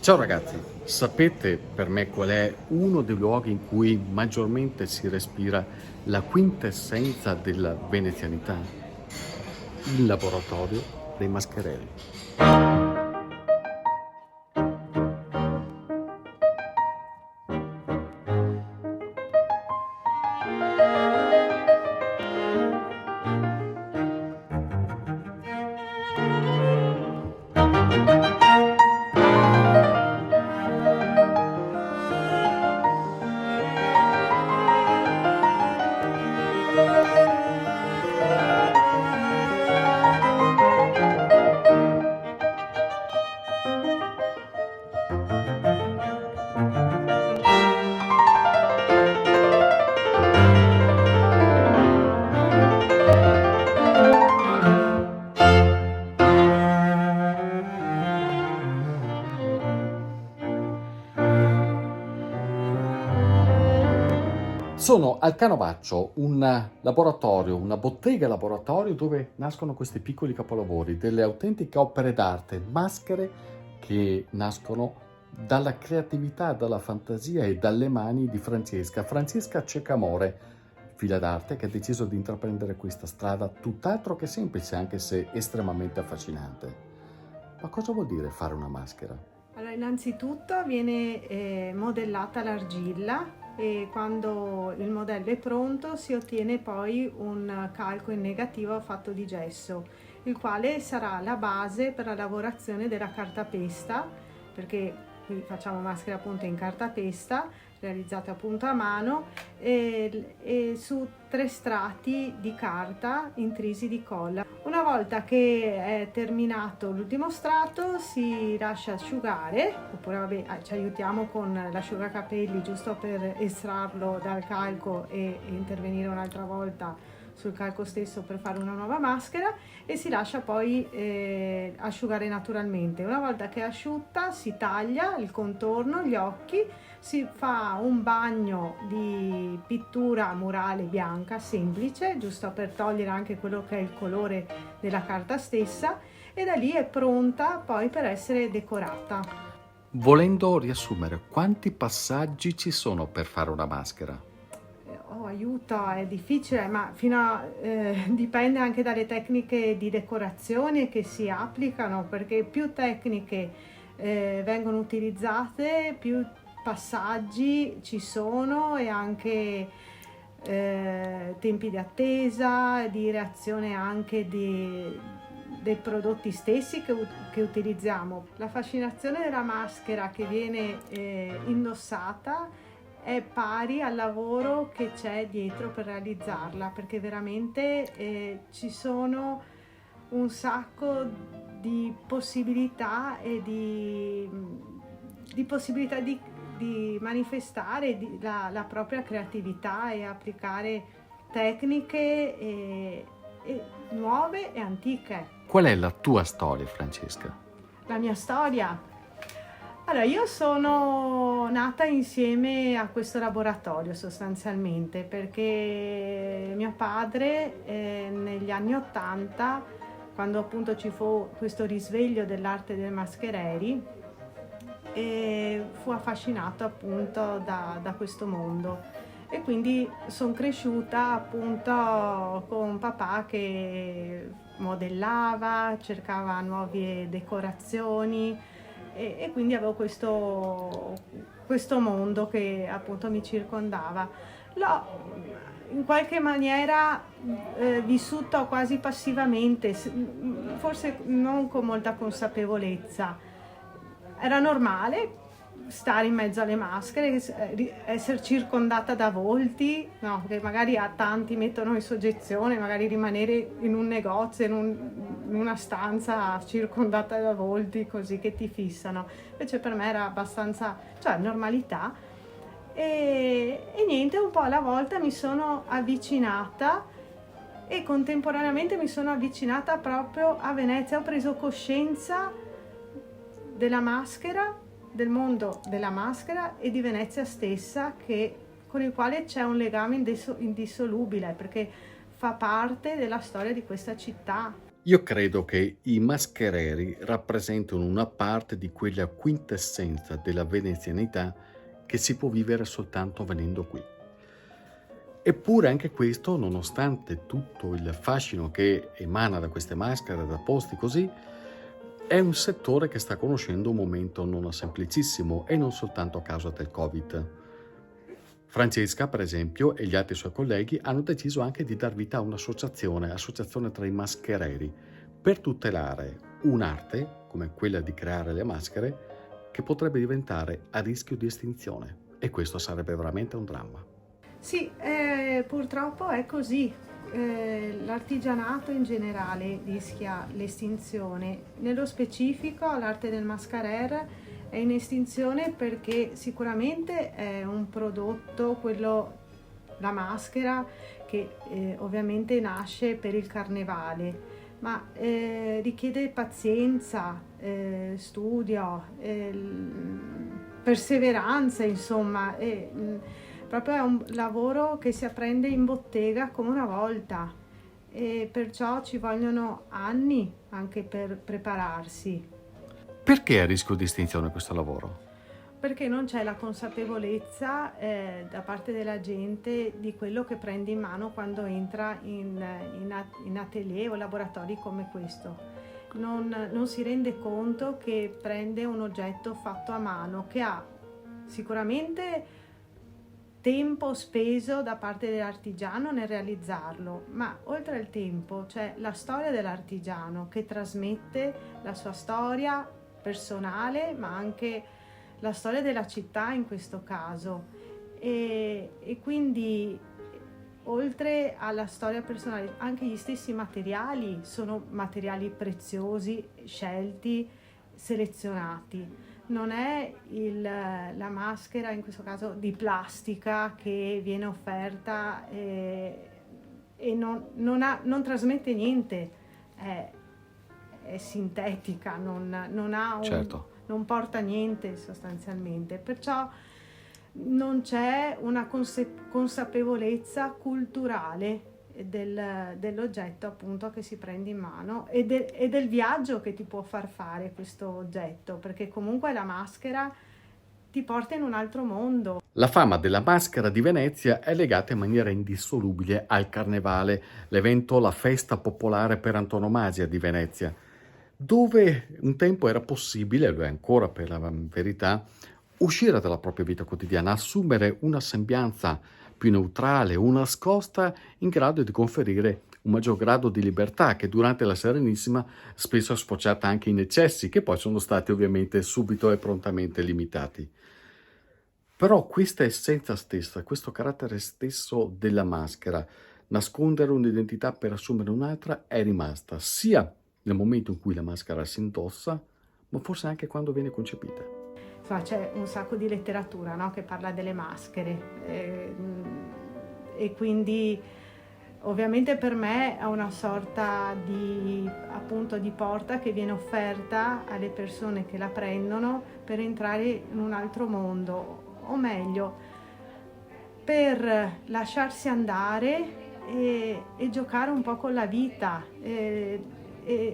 Ciao ragazzi, sapete per me qual è uno dei luoghi in cui maggiormente si respira la quintessenza della venezianità? Il laboratorio dei Maschereri. Sono al Canovaccio, un laboratorio, una bottega laboratorio dove nascono questi piccoli capolavori, delle autentiche opere d'arte, maschere che nascono dalla creatività, dalla fantasia e dalle mani di Francesca Ceccamore, figlia d'arte che ha deciso di intraprendere questa strada tutt'altro che semplice, anche se estremamente affascinante. Ma cosa vuol dire fare una maschera? Allora, innanzitutto viene modellata l'argilla e quando il modello è pronto si ottiene poi un calco in negativo fatto di gesso, il quale sarà la base per la lavorazione della cartapesta, perché qui facciamo maschere appunto in cartapesta, realizzate appunto a mano e su 3 strati di carta intrisi di colla. Una volta che è terminato l'ultimo strato si lascia asciugare, oppure vabbè, ci aiutiamo con l'asciugacapelli giusto per estrarlo dal calco e intervenire un'altra volta sul calco stesso per fare una nuova maschera, e si lascia poi asciugare naturalmente. Una volta che è asciutta si taglia il contorno, gli occhi, si fa un bagno di pittura murale bianca semplice, giusto per togliere anche quello che è il colore della carta stessa, e da lì è pronta poi per essere decorata. Volendo riassumere, quanti passaggi ci sono per fare una maschera? Oh, aiuto, è difficile, ma dipende anche dalle tecniche di decorazione che si applicano, perché più tecniche vengono utilizzate, più passaggi ci sono e anche tempi di attesa, di reazione anche dei prodotti stessi che utilizziamo. La fascinazione della maschera che viene indossata è pari al lavoro che c'è dietro per realizzarla, perché veramente ci sono un sacco di possibilità e di possibilità di manifestare la propria creatività e applicare tecniche nuove e antiche. Qual è la tua storia, Francesca? La mia storia? Allora, io sono nata insieme a questo laboratorio sostanzialmente, perché mio padre negli anni '80, quando appunto ci fu questo risveglio dell'arte dei maschereri, fu affascinato appunto da questo mondo, e quindi sono cresciuta appunto con papà che modellava, cercava nuove decorazioni, e quindi avevo questo mondo che appunto mi circondava. L'ho in qualche maniera vissuto quasi passivamente, forse non con molta consapevolezza. Era normale stare in mezzo alle maschere, essere circondata da volti, no, che magari a tanti mettono in soggezione, magari rimanere in un negozio, in una stanza circondata da volti così che ti fissano. Invece per me era abbastanza, cioè normalità, e niente, un po' alla volta mi sono avvicinata, e contemporaneamente mi sono avvicinata proprio a Venezia. Ho preso coscienza della maschera, del mondo della maschera e di Venezia stessa, con il quale c'è un legame indissolubile, perché fa parte della storia di questa città. Io credo che i maschereri rappresentano una parte di quella quintessenza della venezianità che si può vivere soltanto venendo qui. Eppure anche questo, nonostante tutto il fascino che emana da queste maschere, da posti così, è un settore che sta conoscendo un momento non semplicissimo e non soltanto a causa del Covid. Francesca, per esempio, e gli altri suoi colleghi hanno deciso anche di dar vita a un'associazione, associazione tra i maschereri, per tutelare un'arte, come quella di creare le maschere, che potrebbe diventare a rischio di estinzione. E questo sarebbe veramente un dramma. Sì, purtroppo è così. L'artigianato in generale rischia l'estinzione. Nello specifico l'arte del mascarer è in estinzione perché sicuramente è un prodotto, la maschera, che ovviamente nasce per il carnevale, ma richiede pazienza, studio, perseveranza, insomma. Proprio è un lavoro che si apprende in bottega come una volta e perciò ci vogliono anni anche per prepararsi, Perché è a rischio di estinzione questo lavoro? perché non c'è la consapevolezza da parte della gente di quello che prende in mano quando entra in atelier o laboratori come questo. Non si rende conto che prende un oggetto fatto a mano, che ha sicuramente tempo speso da parte dell'artigiano nel realizzarlo, ma oltre al tempo c'è la storia dell'artigiano che trasmette la sua storia personale, ma anche la storia della città in questo caso. E quindi oltre alla storia personale, anche gli stessi materiali sono materiali preziosi, scelti, selezionati. Non è la maschera, in questo caso di plastica, che viene offerta e non trasmette niente, è sintetica, Certo. non porta niente sostanzialmente. Perciò non c'è una consapevolezza culturale dell'oggetto appunto che si prende in mano e del viaggio che ti può far fare questo oggetto, perché comunque la maschera ti porta in un altro mondo. La fama della maschera di Venezia è legata in maniera indissolubile al Carnevale, l'evento, la festa popolare per antonomasia di Venezia, dove un tempo era possibile, lo è ancora per la verità, uscire dalla propria vita quotidiana, assumere una sembianza più neutrale, una nascosta in grado di conferire un maggior grado di libertà che durante la Serenissima spesso è sfociata anche in eccessi che poi sono stati ovviamente subito e prontamente limitati. Però questa essenza stessa, questo carattere stesso della maschera, nascondere un'identità per assumere un'altra, è rimasta sia nel momento in cui la maschera si indossa, ma forse anche quando viene concepita. Insomma, c'è un sacco di letteratura, no, che parla delle maschere e quindi ovviamente per me è una sorta di, appunto, di porta che viene offerta alle persone che la prendono per entrare in un altro mondo, o meglio, per lasciarsi andare e giocare un po' con la vita e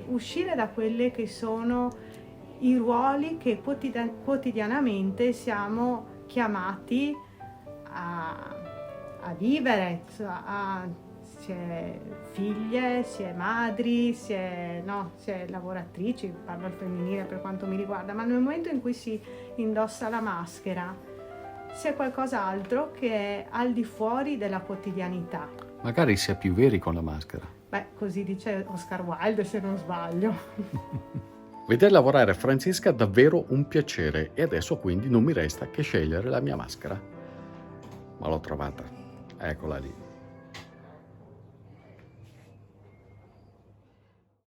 uscire da quelle che sono i ruoli che quotidianamente siamo chiamati a vivere, si è figlie, si è madri, si è lavoratrici, parlo al femminile per quanto mi riguarda, ma nel momento in cui si indossa la maschera si è qualcos'altro che è al di fuori della quotidianità. Magari si è più veri con la maschera. Beh, così dice Oscar Wilde, se non sbaglio. Vedere lavorare Francesca è davvero un piacere e adesso quindi non mi resta che scegliere la mia maschera. Ma l'ho trovata, eccola lì.